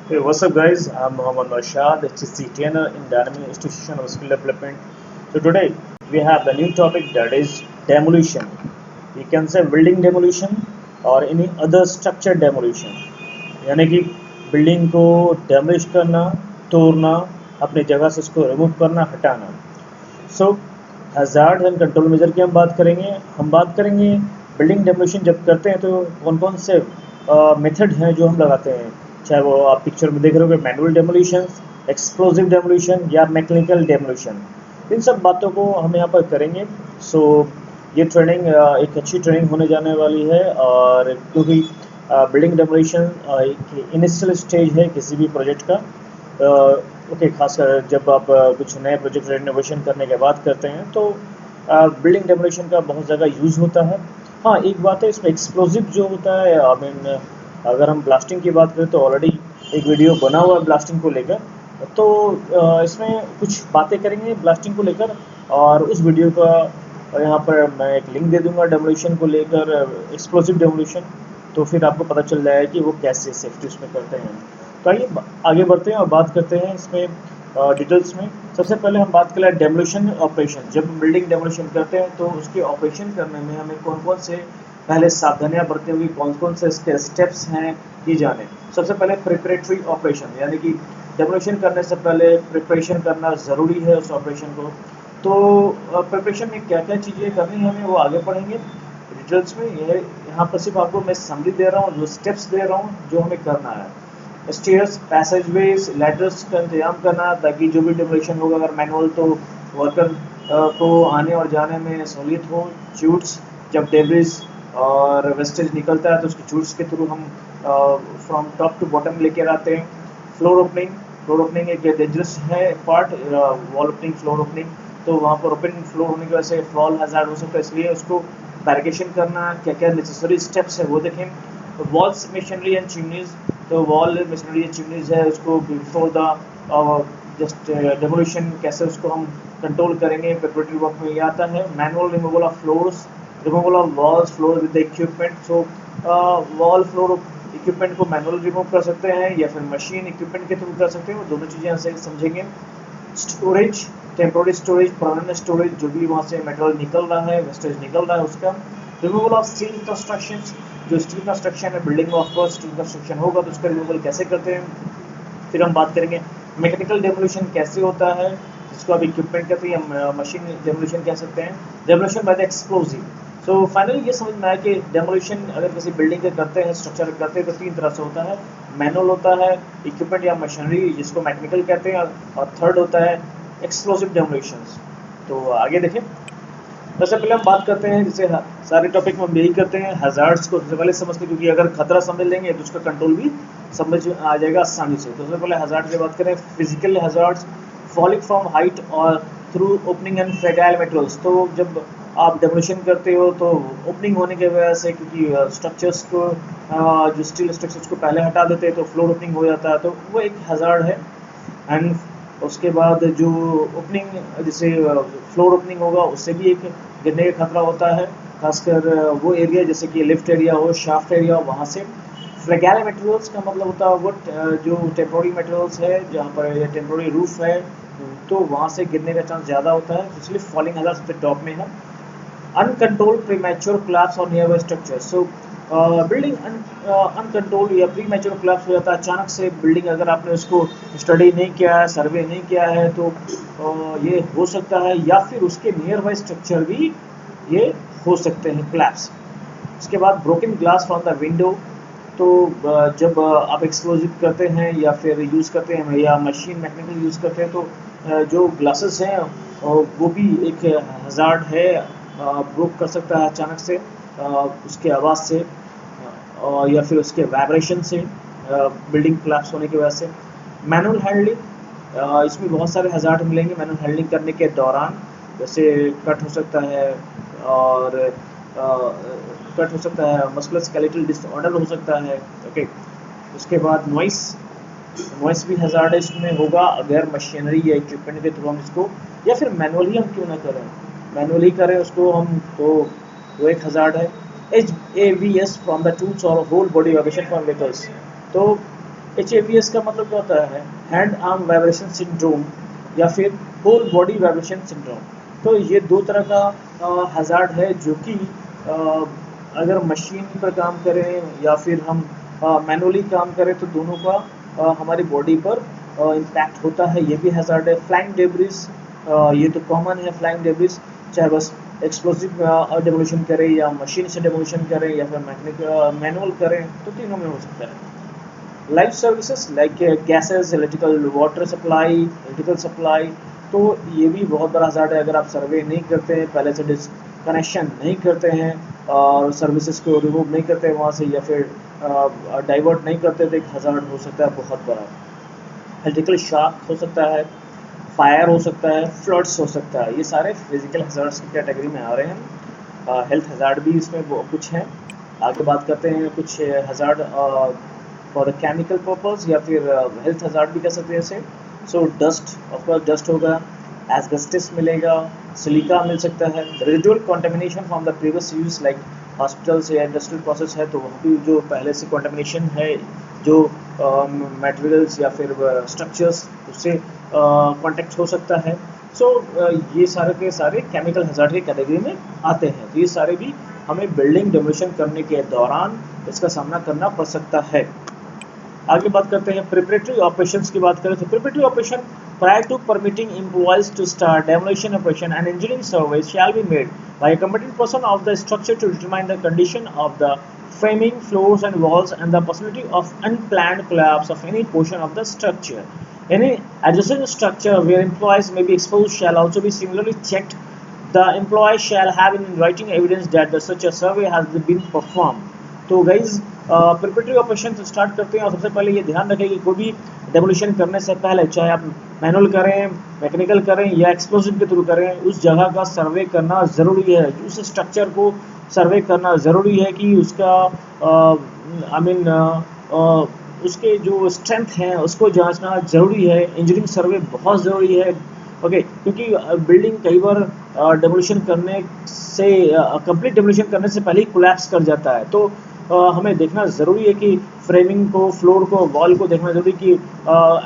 Hey, what's up, guys? I'm Mohammad Rashad, HSC trainer in Dynamic Institution of Skill Development. So today we have the new topic that is demolition. You can say building demolition or any other structure demolition. यानी कि building को damage करना, तोड़ना, अपनी जगह से उसको remove करना, हटाना. सो हैजार्ड एंड कंट्रोल मेजर की हम बात करेंगे बिल्डिंग डेमोलिशन जब करते हैं तो कौन कौन से मेथड हैं जो हम लगाते हैं, चाहे वो आप पिक्चर में देख रहे हो मैनुअल डेमोलिशन, एक्सप्लोसिव डेमोलिशन या मैकेनिकल डेमोलिशन. इन सब बातों को हम यहाँ पर करेंगे. सो ये ट्रेनिंग एक अच्छी ट्रेनिंग होने जाने वाली है, और क्योंकि बिल्डिंग डेमोलिशन एक इनिशियल स्टेज है किसी भी प्रोजेक्ट का. ओके, खासकर जब आप कुछ नए प्रोजेक्ट रेनोवेशन करने के बाद करते हैं तो बिल्डिंग डेमोलिशन का बहुत ज़्यादा यूज़ होता है. हाँ, एक बात है इसमें एक्सप्लोसिव जो होता है, आई मीन अगर हम ब्लास्टिंग की बात करें तो ऑलरेडी एक वीडियो बना हुआ है ब्लास्टिंग को लेकर. तो इसमें कुछ बातें करेंगे ब्लास्टिंग को लेकर, और उस वीडियो का यहाँ पर मैं एक लिंक दे दूंगा डेमोलिशन को लेकर, एक्सप्लोसिव डेमोलिशन. तो फिर आपको पता चल जाएगा कि वो कैसे सेफ्टी उसमें करते हैं. तो आइए आगे बढ़ते हैं और बात करते हैं इसमें डिटेल्स में. सबसे पहले हम बात करें डेमोलिशन ऑपरेशन. जब हम बिल्डिंग डेमोलिशन करते हैं तो उसके ऑपरेशन करने में हमें कौन कौन से पहले सावधानियां बरतनी होगी, कौन कौन से इसके स्टेप्स हैं की जाने. सबसे पहले प्रिपरेटरी ऑपरेशन, यानी कि डेमोलिशन करने से पहले प्रिपरेशन करना ज़रूरी है उस ऑपरेशन को. तो प्रिपरेशन में क्या क्या चीज़ें करनी है हमें वो आगे पढ़ेंगे डिटेल्स में. यहाँ पर सिर्फ आपको मैं समरी दे रहा हूँ, जो स्टेप्स दे रहा हूँ जो हमें करना है. स्टेयर्स, पैसेजवेज, लैडर्स का इंतजाम करना ताकि जो भी डेमोलिशन होगा, अगर मैनुअल तो वर्कर को आने और जाने में सहूलियत हो. चूट्स, जब डेब्रिज और वेस्टेज निकलता है तो उसकी चूट्स के थ्रू हम फ्रॉम टॉप टू बॉटम लेकर आते हैं. फ्लोर ओपनिंग एक डेंजरस है part, wall opening, floor opening. तो वहाँ पर ओपन फ्लोर होने की वजह से फॉल हैजार्ड हो सकता है, इसलिए उसको बैरिकेशन करना, क्या क्या नेसेसरी स्टेप्स है वो देखें. Walls, machinery and chimneys. तो वॉल, मशीनरी एंड चिमनीज है, उसको बिफोर द जस्ट डेमोलिशन कैसे उसको हम कंट्रोल करेंगे, प्रिपरेटरी वर्क में ये आता है. Manual removal of floors, removal of walls, floor with equipment. So wall floor equipment को मैनुअल रिमूव कर सकते हैं या फिर मशीन इक्विपमेंट के थ्रू कर सकते हैं, वो दोनों चीज़ें ऐसे समझेंगे. Storage, temporary storage, permanent storage, जो भी वहाँ से मटेरियल निकल रहा है, वेस्टेज निकल रहा है उसका. रिमूवल ऑफ स्टील कंस्ट्रक्शन, जो स्टील कंस्ट्रक्शन है बिल्डिंग में, ऑफकोर्स स्टील कंस्ट्रक्शन होगा तो उसका रिमूवल कैसे करते हैं. फिर हम बात करेंगे मैकेनिकल डेमोलिशन कैसे होता है, जिसको आप इक्विपमेंट कहते हैं या मशीन डेमोलिशन कह सकते हैं. Demolition by the explosive. So finally ये समझ में आया कि डेमोलिशन अगर किसी बिल्डिंग के करते हैं, स्ट्रक्चर करते हैं तो तीन तरह से होता है. मैनुअल होता है, इक्विपमेंट या मशीनरी जिसको मैकेनिकल कहते हैं, और थर्ड होता है एक्सप्लोसिव डेमोलिशंस. तो आगे देखें. सबसे पहले हम बात करते हैं, जैसे सारे टॉपिक में हम यही करते हैं, हैजार्ड्स को सबसे पहले समझते हैं, क्योंकि अगर खतरा समझ लेंगे तो उसका कंट्रोल भी समझ आ जाएगा आसानी से. तो सबसे पहले हैजार्ड की बात करें. Physical hazards, falling from height और through opening and fragile materials. तो जब आप डेमोलिशन करते हो तो ओपनिंग होने की वजह से, क्योंकि स्ट्रक्चर्स को जो स्टील स्ट्रक्चर्स को पहले हटा देते हैं तो फ्लोर ओपनिंग हो जाता है, तो वो एक हैजार्ड है. एंड उसके बाद जो ओपनिंग, जैसे फ्लोर ओपनिंग होगा, उससे भी एक गिरने का खतरा होता है, खासकर वो एरिया जैसे कि लिफ्ट एरिया हो, शाफ्ट एरिया हो, वहाँ से. फ्रेगाइल मटेरियल्स का मतलब होता है वो जो टेम्पोररी मटेरियल्स है, जहाँ पर टेम्पोररी रूफ है, तो वहाँ से गिरने का चांस ज़्यादा होता है, इसलिए फॉलिंग हैजार्ड सबसे टॉप में है. Uncontrolled premature collapse on nearby structure. So building uncontrolled या प्रीमैच्योर कोलैप्स हो जाता है अचानक से. बिल्डिंग अगर आपने उसको स्टडी नहीं किया है, सर्वे नहीं किया है, तो ये हो सकता है, या फिर उसके नियर बाई स्ट्रक्चर भी ये हो सकते हैं कोलैप्स. उसके बाद broken glass from the window. तो जब आप एक्सप्लोजिव करते हैं या फिर यूज़ करते हैं या मशीन मैकेनिकल यूज़ करते हैं, तो जो ग्लासेस हैं वो भी एक हज़ार्ड है, ब्रोक कर सकता है अचानक से, उसके आवाज़ से या फिर उसके वाइब्रेशन से, बिल्डिंग कोलैप्स होने की वजह से. मैनुअल हैंडलिंग, इसमें बहुत सारे हज़ार्ड मिलेंगे मैनुअल हैंडलिंग करने के दौरान, जैसे कट हो सकता है, और कट हो सकता है, मस्कुलर स्केलेटल डिसऑर्डर हो सकता है. ओके. उसके बाद नॉइस भी हज़ार्ड इसमें होगा अगर मशीनरी या इक्विपमेंट के थ्रू हम इसको, या फिर मैनुअली हम क्यों ना करें, मैनुअली करें उसको हम, तो वो एक हज़ार्ड है. HAVS फ्रॉम द टूल्स और whole body vibration from vehicles. तो HAVS का मतलब क्या होता है, हैंड आर्म वाइब्रेशन सिंड्रोम या फिर होल बॉडी वाइब्रेशन सिंड्रोम। तो ये दो तरह का हजार्ड है जो कि अगर मशीन पर काम करें या फिर हम मैनुअली काम करें तो दोनों का हमारी बॉडी पर इम्पैक्ट होता है। ये भी हजार्ड है। फ्लाइंग डेब्रिस, ये तो कॉमन है। फ्लाइंग डेब्रिस चाहे बस एक्सप्लोसिव डेमोलिशन करें या मशीन से डेमोलिशन करें या फिर मैनुअल करें, तो तीनों में हो सकता है। Life services like gases, electrical water supply, electrical supply, तो ये भी बहुत बड़ा हज़ार्ड है। अगर आप सर्वे नहीं करते हैं, पहले से डिस्कनेक्शन नहीं करते हैं और सर्विसेज को रिमूव नहीं करते हैं वहाँ से या फिर डाइवर्ट नहीं करते तो एक हज़ार्ड हो सकता है बहुत बड़ा। इलेक्ट्रिकल शॉक हो सकता है, फायर हो सकता है, फ्लड्स हो सकता है। ये सारे फिजिकल हज़ार्ड्स की कैटेगरी में आ रहे हैं। हेल्थ हज़ार्ड भी इसमें कुछ हैं। आगे बात करते हैं कुछ hazard for the chemical purpose या फिर हेल्थ हज़ार्ड भी कह सकते हैं इसे। सो डस्ट, ऑफकोर्स डस्ट होगा, एस्बेस्टस मिलेगा, सिलिका मिल सकता है, residual contamination from the previous use like hospitals या इंडस्ट्रियल प्रोसेस है तो वहाँ भी जो पहले से कंटामिनेशन है, जो मटेरियल्स या फिर स्ट्रक्चर्स उससे कॉन्टेक्ट हो सकता है। सो ये सारे के सारे केमिकल हज़ार्ड की कैटेगरी में आते हैं। तो ये सारे भी हमें बिल्डिंग डेमोलिशन करने के दौरान इसका सामना करना पड़ सकता है। आगे बात करते हैं प्रिपरेटरी ऑपरेशंस की बात करें तो preparatory operation prior to permitting employees to start demolition operation and engineering surveys shall be made by a competent person of the structure to determine the condition of the framing, floors and walls and the possibility of unplanned collapse of any portion of the structure. Any adjacent structure where employees may be exposed shall also be similarly checked. The employee shall have in writing evidence that such a survey has been performed. तो guys preparatory operation start करते हैं और सबसे पहले ये ध्यान रखें कि कोई भी डेमोलिशन करने से पहले चाहे आप मैनुअल करें, मैकेनिकल करें या एक्सप्लोसिव के थ्रू करें, उस जगह का सर्वे करना ज़रूरी है। उस स्ट्रक्चर को सर्वे करना ज़रूरी है कि उसका उसके जो स्ट्रेंथ हैं उसको जांचना ज़रूरी है। इंजीनियरिंग सर्वे बहुत ज़रूरी है। ओके, क्योंकि बिल्डिंग कई बार डेमोलिशन करने से कंप्लीट डेमोलिशन करने से पहले ही कोलैप्स कर जाता है। तो हमें देखना ज़रूरी है कि फ्रेमिंग को, फ्लोर को, वॉल को देखना ज़रूरी कि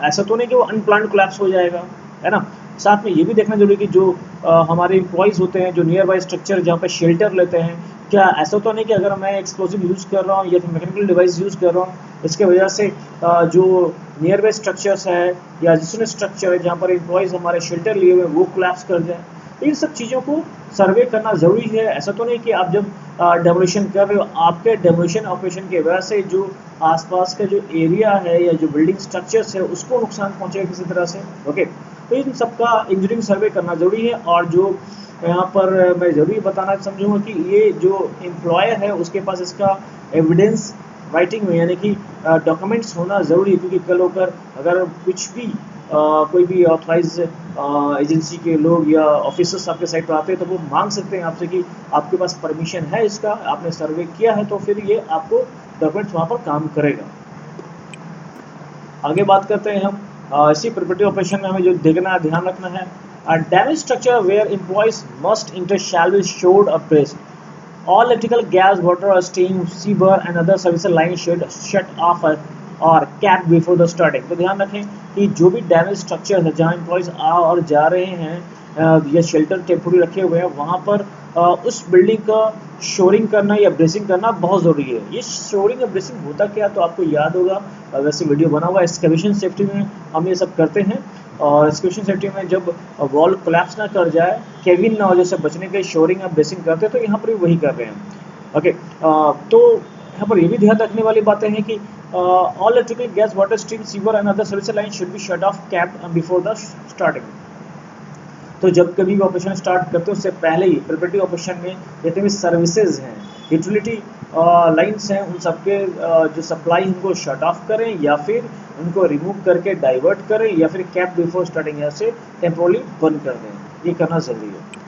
ऐसा तो नहीं कि वो अनप्लान्ड कोलैप्स हो जाएगा, है ना। साथ में ये भी देखना जरूरी कि जो हमारे एम्प्लॉयज़ होते हैं जो नियर बाई स्ट्रक्चर जहाँ पे शेल्टर लेते हैं, क्या ऐसा तो नहीं कि अगर मैं एक्सप्लोसिव यूज़ कर रहा हूँ या फिर मैकेनिकल डिवाइस यूज़ कर रहा हूँ इसके वजह से जो नियर बाई स्ट्रक्चर्स है या जिसमें स्ट्रक्चर है जहाँ पर एम्प्लॉयज़ हमारे शेल्टर लिए हुए वो कोलैप्स कर जाए। इन सब चीज़ों को सर्वे करना ज़रूरी है। ऐसा तो नहीं कि आप जब डेमोलिशन कर रहे हो आपके डेमोलिशन ऑपरेशन की वजह से जो आसपास का जो एरिया है या जो बिल्डिंग स्ट्रक्चर्स है उसको नुकसान पहुँचेगा किसी तरह से। ओके, तो इन सबका इंजीनियरिंग सर्वे करना ज़रूरी है। और जो यहाँ पर मैं ज़रूरी बताना समझूंगा कि ये जो एम्प्लॉयर है उसके पास इसका एविडेंस राइटिंग में यानी कि डॉक्यूमेंट्स होना ज़रूरी है, क्योंकि कल होकर अगर कुछ भी कोई भी ऑथराइज एजेंसी के लोग या ऑफिसर्स आपके साइट पर आते हैं तो वो मांग सकते हैं आपसे कि आपके पास परमिशन है इसका, आपने सर्वे किया है, तो फिर ये आपको डॉक्यूमेंट्स वहाँ पर काम करेगा। आगे बात करते हैं हम इसी प्रिपरेटरी ऑपरेशन में हमें जो देखना ध्यान रखना है, damage structure where employees must enter shall be shored a breast all electrical, gas, water or steam, sewer and other service lines should shut off और कैप बिफोर द स्टार्टिंग। तो ध्यान रखें कि जो भी डैमेज स्ट्रक्चर है जहाँ employees आ और जा रहे हैं या शेल्टर टेम्पोरी रखे हुए हैं वहाँ पर उस बिल्डिंग का शोरिंग करना या ब्रेसिंग करना बहुत ज़रूरी है। ये शोरिंग या ब्रेसिंग होता क्या, तो आपको याद होगा वैसे वीडियो बना हुआ है एक्सकैवेशन सेफ्टी में हम ये सब करते हैं। और एक्सकैवेशन सेफ्टी में जब वॉल कोलैप्स ना कर जाए, केविन ना हो जैसे बचने के शोरिंग या ब्रेसिंग करते हैं, तो यहाँ पर भी वही कर रहे हैं। ओके, तो यहाँ पर ये भी ध्यान रखने वाली बातें हैं कि all electrical, gas, water, steam, sewer and other service lines should be shut off capped before the starting। तो जब कभी भी ऑपरेशन स्टार्ट करते हैं उससे पहले ही प्रिपरेटरी ऑपरेशन में जितने भी सर्विसेज हैं, यूटिलिटी लाइंस हैं, उन सबके जो सप्लाई उनको शट ऑफ करें या फिर उनको रिमूव करके डाइवर्ट करें या फिर कैप बिफोर स्टार्टिंग यहाँ से टेम्पोरली बंद कर दें। ये करना जरूरी है।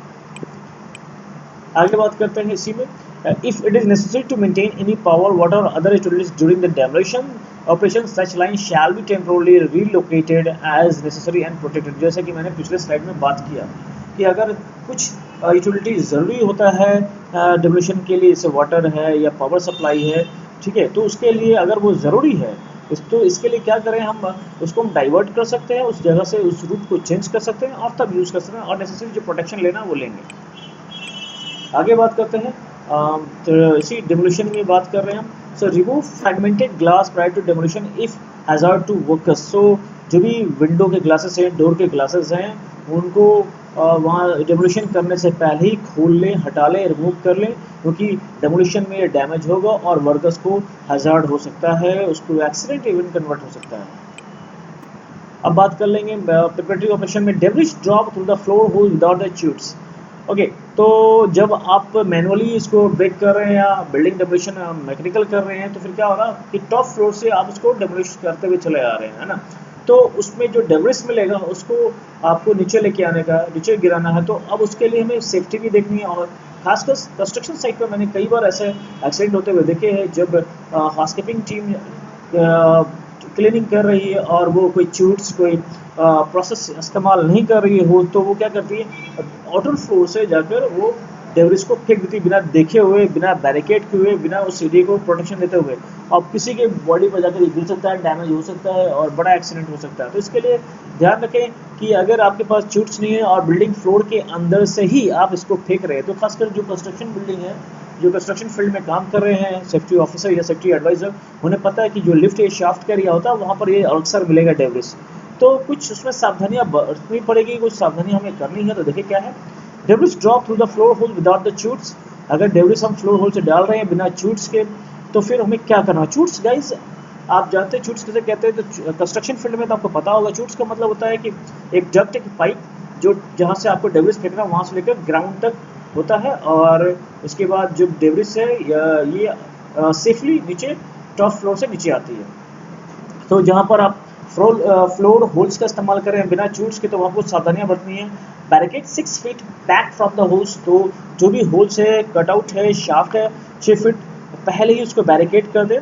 आगे बात करते हैं इसी में, if it is necessary to maintain any power, water or other utilities during the demolition operation, such lines shall be temporarily relocated as necessary and protected। जैसे कि मैंने पिछले स्लाइड में बात किया कि अगर कुछ यूटिलिटी ज़रूरी होता है डेमोलिशन के लिए, जैसे वाटर है या पावर सप्लाई है, ठीक है, तो उसके लिए अगर वो ज़रूरी है तो इसके लिए क्या करें, हम उसको हम डाइवर्ट कर सकते हैं, उस जगह से उस रूट को चेंज कर सकते हैं और तब यूज़ कर सकते हैं, और नेसेसरी जो प्रोटेक्शन लेना वो लेंगे। आगे बात करते हैं, तो इसी डेमोलिशन में बात कर रहे हैं हम। So remove fragmented glass prior to demolition if hazard to workers. So जो भी विंडो के ग्लासेस हैं, डोर के ग्लासेस हैं, उनको वहाँ डेमोलिशन करने से पहले ही खोल लें, हटा लें, रिमूव कर लें, क्योंकि डेमोलिशन में ये डैमेज होगा और वर्कर्स को हैजार्ड हो सकता है, उसको एक्सीडेंट इवन कन्वर्ट हो सकता है। अब बात कर लेंगे प्रिपरेटरी ऑपरेशन में, debris drop through the floor hole without the chutes. Okay, तो जब आप मैनुअली इसको ब्रेक कर रहे हैं या बिल्डिंग डेमोलिशन मैकेनिकल कर रहे हैं, तो फिर क्या हो रहा कि टॉप फ्लोर से आप उसको डेमोलिश करते हुए चले आ रहे हैं, है ना। तो उसमें जो डेब्रिस मिलेगा उसको आपको नीचे लेके आने का, नीचे गिराना है, तो अब उसके लिए हमें सेफ्टी भी देखनी है। और खासकर कंस्ट्रक्शन साइट पर मैंने कई बार ऐसे एक्सीडेंट होते हुए देखे हैं, जब हाउसकीपिंग टीम क्लीनिंग कर रही है और वो कोई च्यूट्स, कोई प्रोसेस इस्तेमाल नहीं कर रही हो, तो वो क्या करती है, आउटर फ्लोर से जाकर वो डेब्रिस को फेंक देती है, बिना देखे हुए, बिना बैरिकेड किए हुए, बिना उस एरिया को प्रोटेक्शन देते हुए। अब किसी के बॉडी पर जाकर गिर सकता है, डैमेज हो सकता है और बड़ा एक्सीडेंट हो सकता है। तो इसके लिए ध्यान रखें कि अगर आपके पास च्यूट्स नहीं है और बिल्डिंग फ्लोर के अंदर से ही आप इसको फेंक रहे हैं, तो खासकर जो कंस्ट्रक्शन बिल्डिंग है, जो कंस्ट्रक्शन फील्ड में काम कर रहे हैं, सेफ्टी ऑफिसर या सेफ्टी एडवाइजर, उन्हें पता है कि जो लिफ्ट या शाफ्ट का एरिया होता है वहाँ पर ये अक्सर मिलेगा डेब्रिस। तो कुछ उसमें सावधानियां बरतनी पड़ेगी, कुछ सावधानियां हमें करनी है। तो देखिए क्या है, debris drop through the floor hole without the chutes. अगर डेब्रिस हम फ्लोर होल से डाल रहे हैं बिना च्यूट्स के, तो फिर हमें क्या करना है। च्यूट्स गाइज आप जानते हैं च्यूट्स किसे कहते हैं, तो कंस्ट्रक्शन फील्ड में तो आपको पता होगा। च्यूट्स का मतलब होता है कि एक डक्ट, एक पाइप, जो जहाँ से आपको डेब्रिस फेंकना है वहाँ से लेकर ग्राउंड तक होता है, और उसके बाद जो डेब्रिस है ये सेफली नीचे टॉप फ्लोर से नीचे आती है। तो जहाँ पर आप फ्लोर होल्स का इस्तेमाल करें बिना च्यूट्स के, तो वहाँ कुछ सावधानियां बरतनी है। Barricade 6 feet back from the holes. तो जो भी होल्स है, कटआउट है, शाफ्ट है, 6 फीट पहले ही उसको बैरिकेड कर दें।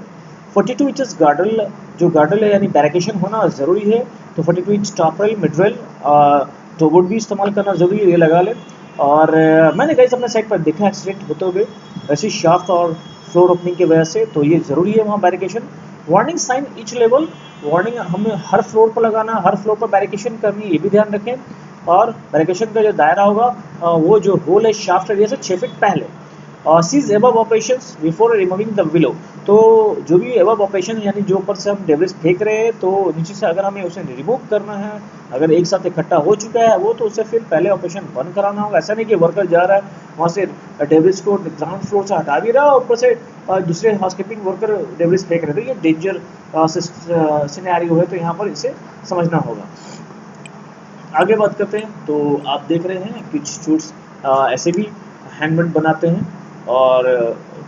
42 इंचेस गार्डल, जो गार्डल है यानी बैरिकेशन होना ज़रूरी है, तो 42 inch top rail, mid rail, तो वुड भी इस्तेमाल करना ज़रूरी है, ये लगा लें। और मैंने गाइस अपने साइड पर देखा एक्सीडेंट होते हुए ऐसी शाफ्ट और फ्लोर ओपनिंग की वजह से, तो ये ज़रूरी है वहाँ barrication. Warning sign each level, warning हमें हर फ्लोर पर लगाना, हर फ्लोर पर बैरिकेशन करनी, ये भी ध्यान रखें। और बैरिकेशन का जो दायरा होगा वो जो होल है शाफ्ट एरिया से 6 फीट पहले। Cease above operations before removing the willow. तो जो भी एबव ऑपरेशन यानी जो ऊपर से हम डेब्रिस फेंक रहे हैं, तो नीचे से अगर हमें उसे रिमूव करना है, अगर एक साथ इकट्ठा हो चुका है वो, तो उसे फिर पहले ऑपरेशन बंद कराना होगा। ऐसा नहीं कि वर्कर जा रहा है वहाँ से डेब्रिस को ग्राउंड फ्लोर से हटा भी रहा है, ऊपर से दूसरे हाउसकीपिंग वर्कर डेब्रिस फेंक रहे थे। ये डेंजर सिनेरियो है, तो यहाँ पर इसे समझना होगा। आगे बात करते हैं, तो आप देख रहे हैं कुछ च्यूट्स ऐसे भी हैंडमेड बनाते हैं, और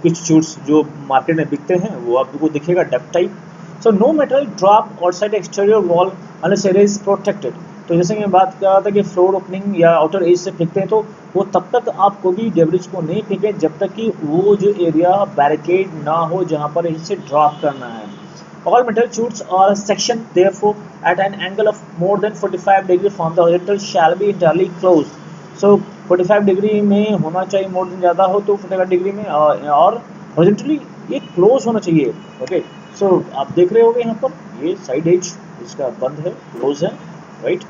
कुछ च्यूट्स जो मार्केट में बिकते हैं वो आपको दिखेगा duct type. So no metal drop outside exterior wall unless it is protected. तो जैसे कि मैं बात कर रहा था कि फ्लोर ओपनिंग या आउटर एज से फेंकते हैं, तो वो तब तक आपको भी डेब्रिस को नहीं फेंकें जब तक कि वो जो एरिया बैरिकेड ना हो जहाँ पर इसे ड्रॉप करना है। All metal chutes are sectioned therefore at an angle of more than 45 degree from the horizontal shall be entirely closed. So 45 degree में होना चाहिए, मोर देन ज़्यादा हो तो 45 डिग्री में, और हॉरिजॉन्टली ये क्लोज होना चाहिए। ओके, सो आप देख रहे होंगे यहाँ पर ये साइड एज इसका बंद है, क्लोज है, right.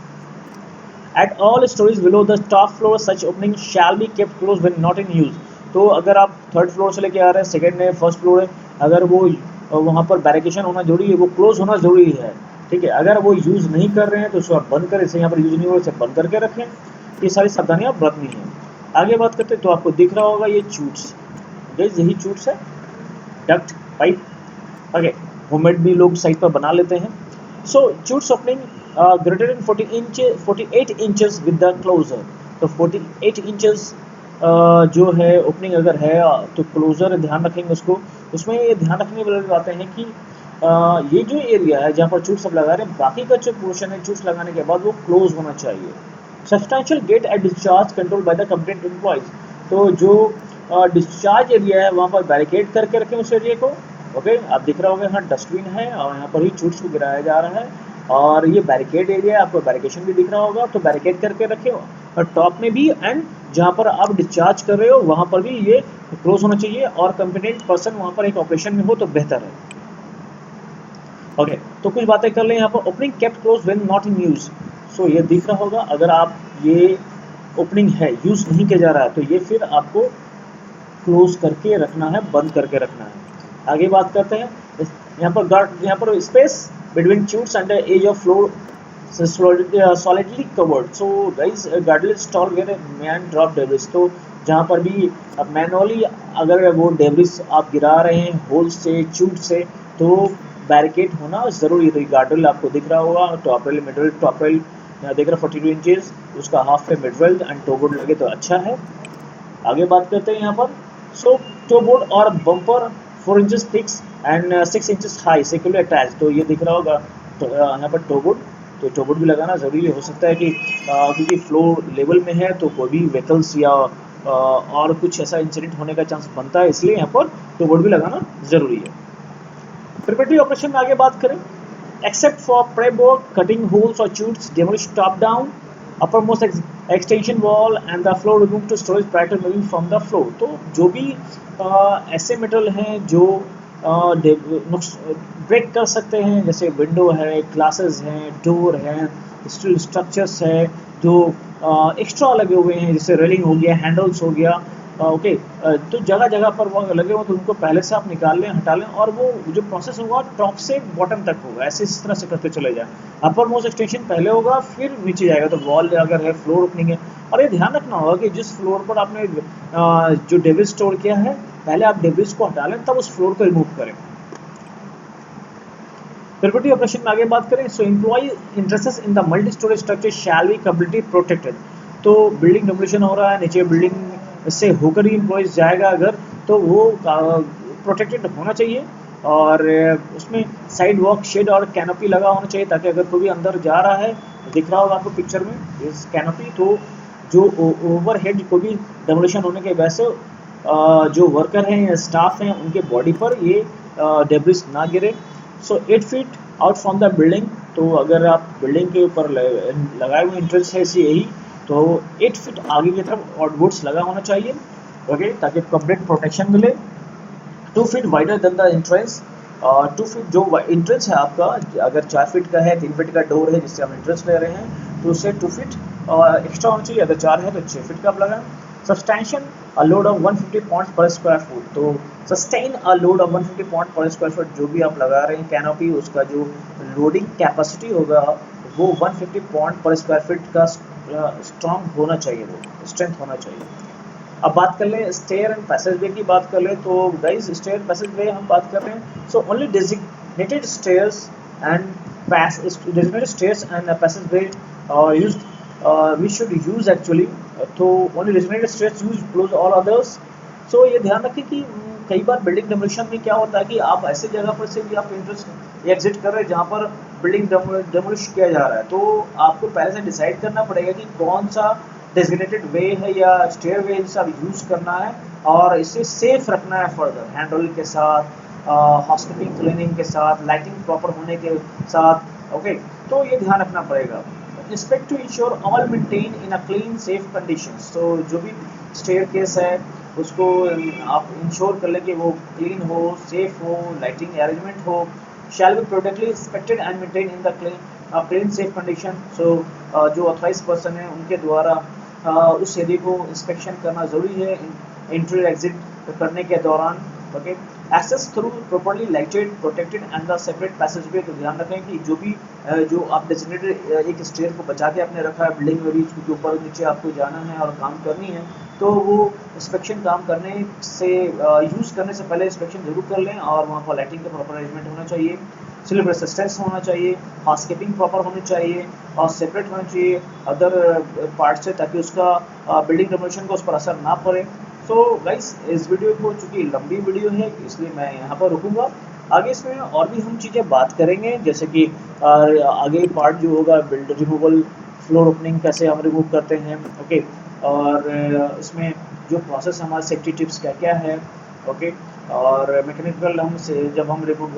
At all stories below the top floor such opening shall be kept closed when not in use. तो अगर आप थर्ड फ्लोर से लेके आ रहे हैं, सेकंड है, फर्स्ट फ्लोर है, अगर वो वहाँ पर बैरिकेशन होना जरूरी है, वो क्लोज होना जरूरी है, ठीक है। अगर वो यूज़ नहीं कर रहे हैं तो उसको आप बंद करें, इसे यहाँ पर यूज़ नहीं हो रहा, इसे बंद करके रखें। ये सारी सावधानियाँ बरतनी है। आगे बात करते हैं, तो आपको दिख रहा होगा ये च्यूट्स, यही च्यूट्स है, डक्ट पाइप। ओके, होममेड भी लोग साइड पर बना लेते हैं। So chutes opening greater than 48 inches with the closure. तो 48 इंचेस जो है ओपनिंग अगर है तो क्लोजर ध्यान रखेंगे उसको। उसमें ये ध्यान रखने वाली बातें हैं कि ये जो एरिया है जहाँ पर चूट्स सब लगा रहे हैं, बाकी का जो पोर्शन है चूट्स लगाने के बाद वो क्लोज होना चाहिए। Substantial gate at discharge control by the complaint employees. तो जो डिस्चार्ज एरिया है वहाँ पर बैरिकेड करके रखें उस एरिया को। ओके, आप दिख रहा होगा यहाँ डस्टबिन है और यहाँ पर ही चूट्स को गिराया जा रहा है, और ये बैरिकेड एरिया है, आपको बैरिकेशन भी दिख रहा होगा, तो बैरिकेड करके रखें। और टॉप में भी, एंड जहाँ पर आप डिस्चार्ज कर रहे हो वहाँ पर भी ये क्लोज होना चाहिए, और कंपिटेंट पर्सन वहाँ पर एक ऑपरेशन में हो तो बेहतर है। ओके, तो कुछ बातें कर लें यहाँ पर। Opening kept close when not in use. So ये दिख रहा होगा, अगर आप ये ओपनिंग है यूज नहीं किया जा रहा है तो ये फिर आपको क्लोज करके रखना है, बंद करके रखना है। आगे बात करते हैं यहाँ पर गार्ड, यहाँ पर space between tubes and edge of floor solidly covered. So guys, guardrail installed where a man drop debris. तो जहाँ पर भी अब मैनुअली अगर वो डेब्रिस आप गिरा रहे हैं होल से, ट्यूब से, तो बैरिकेड होना जरूरी है। तो गार्ड्रेल आपको दिख रहा होगा, top rail, mid rail, top rail यहाँ देख रहा 42 इंचेस, उसका हाफ है mid rail and toe board लगे तो अच्छा है। आगे बात करते हैं यहाँ पर। सो टो बोर्ड और bumper 4 inches thick and 6 inches high securely attach. तो ये दिख रहा होगा तो यहाँ पर टो बोर्ड, तो टो बोर्ड भी लगाना ज़रूरी हो सकता है कि क्योंकि फ्लोर लेवल में है तो कोई भी व्हीकल्स या और कुछ ऐसा इंसिडेंट होने का चांस बनता है, इसलिए यहाँ पर टो बोर्ड भी लगाना ज़रूरी है। प्रिपरेटरी ऑपरेशन में आगे बात करें, except for prep work, cutting holes or chutes, demolish top down, uppermost extension wall and the floor removed to storage prior to moving from the floor। तो जो भी ऐसे मेटल हैं जो ब्रेक कर सकते हैं, जैसे विंडो है, ग्लासेस हैं, डोर हैं, स्टील स्ट्रक्चर्स है जो एक्स्ट्रा लगे हुए हैं, जैसे रेलिंग हो गया, हैंडल्स हो गया, ओके, तो जगह जगह पर वो लगे हुए तो उनको पहले से आप निकाल लें, हटा लें, और वो जो प्रोसेस होगा टॉप से बॉटम तक होगा, ऐसे इस तरह से करते चले जाए। अपर मोस्ट एक्सटेंशन पहले होगा फिर नीचे जाएगा, तो वॉल अगर है, फ्लोर ओपनिंग है। और ये ध्यान रखना होगा कि जिस फ्लोर पर आपने जो डेब्रिस स्टोर किया है, पहले आप डेब्रिस को हटा लें तब उस फ्लोर को रिमूव करें। प्रिपरेटरी ऑपरेशन में आगे बात करें। So employ interest in the multi storage structure shall be completely protected. तो बिल्डिंग डिमोलिशन हो रहा है, नीचे बिल्डिंग से होकर ही एम्प्लॉयज जाएगा अगर, तो वो प्रोटेक्टेड होना चाहिए, और उसमें साइड वॉक, शेड और कैनोपी लगा होना चाहिए, ताकि अगर कोई भी अंदर जा रहा है, दिख रहा होगा आपको पिक्चर में इस कैनोपी, तो जो ओवरहेड को भी डिमोलिशन होने के वजह से जो वर्कर हैं या स्टाफ हैं उनके बॉडी पर ये डेब्रिस ना गिरे। सो 8 feet out from the building. तो अगर आप बिल्डिंग के ऊपर लगाए हुए एंट्रेंस है इसी यही, तो 8 फीट आगे की तरफ आउटबोर्ड्स लगा होना चाहिए, ओके, ताकि कंप्लीट प्रोटेक्शन मिले। 2 feet wider than the entrance. 2 feet जो एंट्रेंस है आपका, अगर 4 फीट का है, 3 फीट का डोर है जिससे आप एंट्रेंस ले रहे हैं, तो उससे 2 फीट एक्स्ट्रा होना चाहिए। अगर 4 है तो 6 फीट का आप लगाएं। सब्सटेंशन अ लोड ऑफ 150 पाउंड पर स्क्वायर फुट। तो sustain a load of 150 pound पर स्क्वायर फुट, जो भी आप लगा रहे हैं कैनोपी, उसका जो लोडिंग कैपेसिटी होगा वो 150 पाउंड पर स्क्वायर फीट का स्ट्रॉन्ग होना चाहिए, वो स्ट्रेंथ होना चाहिए। अब बात कर लें स्टेयर एंड पैसेजवे की बात कर लें, तो गाइस स्टेयर पैसेजवे हम बात कर रहे हैं। So only designated stairs and passageway used, we should use actually, तो only designated stairs use, close all others। so ये ध्यान रखें कि कई बार बिल्डिंग डेमोलिशन में क्या होता है कि आप ऐसे जगह पर से भी आप एग्जिट कर रहे हैं जहाँ पर बिल्डिंग डेमोलिश किया जा रहा है, तो आपको पहले से डिसाइड करना पड़ेगा कि कौन सा डेजिग्नेटेड वे है या स्टेयर वे जिसे आप यूज़ करना है, और इसे सेफ रखना है फर्दर, हैंडल के साथ, हाउसकीपिंग क्लीनिंग के साथ, लाइटिंग प्रॉपर होने के साथ, ओके, तो ये ध्यान रखना पड़ेगा। Inspect to ensure all maintain in a clean safe conditions. तो जो भी स्टेयरकेस है उसको आप इंश्योर कर लें कि वो क्लीन हो, सेफ हो, लाइटिंग अरेंजमेंट हो। Shall be protectly inspected and maintain in the clean safe condition. So जो ऑथराइज पर्सन है उनके द्वारा उस एरिया को इंस्पेक्शन करना ज़रूरी है एंट्री एग्जिट करने के दौरान, okay. Access through properly lighted, protected and the separate passageway. तो ध्यान रखें कि जो भी जो आप डेजिग्नेटेड एक स्टेयर को बचा के आपने रखा है बिल्डिंग में, बीच के ऊपर नीचे आपको जाना है और काम करनी है, तो वो इंस्पेक्शन काम करने से यूज़ करने से पहले इंस्पेक्शन जरूर कर लें, और वहाँ पर लाइटिंग का प्रॉपर अरेंजमेंट होना चाहिए, स्लिप रेसिस्टेंस होना चाहिए, हाउसकीपिंग प्रॉपर होनी चाहिए, और सेपरेट होना चाहिए अदर पार्ट से, ताकि उसका बिल्डिंग डेमोलिशन को उस पर असर ना पड़े। सो गाइस, इस वीडियो को चूँकि लंबी वीडियो है इसलिए मैं यहाँ पर रुकूंगा। आगे इसमें और भी हम चीज़ें बात करेंगे, जैसे कि आगे पार्ट जो होगा बिल्ड रिमूवल, फ्लोर ओपनिंग कैसे हम रिमूव करते हैं, ओके, और इसमें जो प्रोसेस हमारे सेफ्टी टिप्स क्या क्या है, ओके, और मैकेनिकल हम से जब हम रिमूव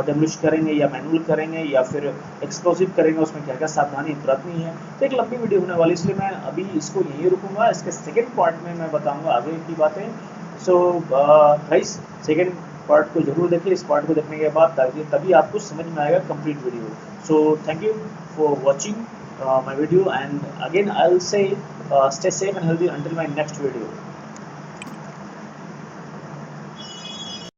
डेमोलिश करेंगे या मैनुअल करेंगे या फिर एक्सप्लोसिव करेंगे, उसमें क्या क्या सावधानी बरतनी है। तो एक लंबी वीडियो होने वाली, इसलिए मैं अभी इसको यहीं रुकूंगा। इसके सेकेंड पार्ट में मैं बताऊंगा आगे की बातें। सो गाइस, सेकेंड पार्ट को जरूर देखिए। इस पार्ट को देखने के बाद तभी आपको समझ में आएगा complete video. So thank you for watching my video, and again I'll say stay safe and healthy until my next video.